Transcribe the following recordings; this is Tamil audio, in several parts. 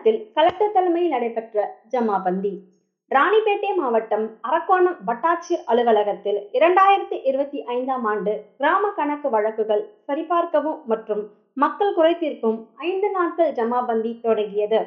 அரக்கோணத்தில் கலெக்டர் தலைமையில் நடைபெற்ற ஜமாபந்தி. ராணிப்பேட்டை மாவட்டம் அரக்கோணம் வட்டாட்சியர் அலுவலகத்தில் 2025ஆம் ஆண்டு கிராம கணக்கு வழக்குகள் சரிபார்க்கவும் மற்றும் மக்கள் குறை தீர்க்கும் 5 நாட்கள் ஜமாபந்தி தொடங்கியது.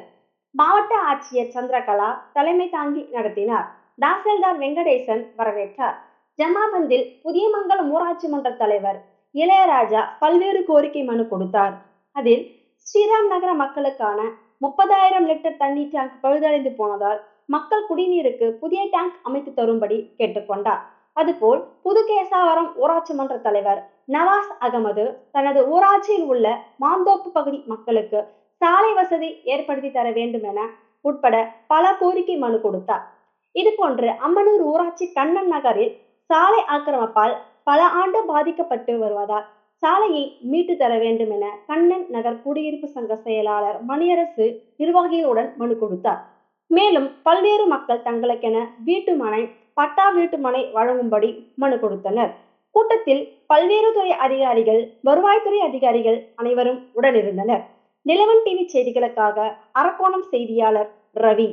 மாவட்ட ஆட்சியர் சந்திரகலா தலைமை தாங்கி நடத்தினார். தாசில்தார் வெங்கடேசன் வரவேற்றார். ஜமாபந்தில் புதியமங்கலம் ஊராட்சி மன்ற தலைவர் இளையராஜா பல்வேறு கோரிக்கை மனு கொடுத்தார். அதில் ஸ்ரீராம் நகர மக்களுக்கான 30,000 லிட்டர் தண்ணீர் டேங்க் பழுதடைந்து போனதால் மக்கள் குடிநீருக்கு புதிய டேங்க் அமைத்து தரும்படி கேட்டுக்கொண்டார். அதுபோல் புதுகேசாவரம் ஊராட்சி மன்ற தலைவர் நவாஸ் அகமது தனது ஊராட்சியில் உள்ள மாந்தோப்பு பகுதி மக்களுக்கு சாலை வசதி ஏற்படுத்தி தர வேண்டும் என உட்பட பல கோரிக்கை மனு கொடுத்தார். இதுபோன்று அம்மனூர் ஊராட்சி கண்ணன் நகரில் சாலை ஆக்கிரமிப்பால் பல ஆண்டு பாதிக்கப்பட்டு வருவதால் சாலையை மீட்டு தர வேண்டும் என கண்ணன் நகர் குடியிருப்பு சங்க செயலாளர் மணியரசு நிர்வாகிகளுடன் மனு கொடுத்தார். மேலும் பல்வேறு மக்கள் தங்களுக்கென வீட்டுமனை, பட்டா வீட்டுமனை வழங்கும்படி மனு கொடுத்தனர். கூட்டத்தில் பல்வேறு துறை அதிகாரிகள், வருவாய்த்துறை அதிகாரிகள் அனைவரும் உடனிருந்தனர். நிலவன் டிவி செய்திகளுக்காக அரக்கோணம் செய்தியாளர் ரவி.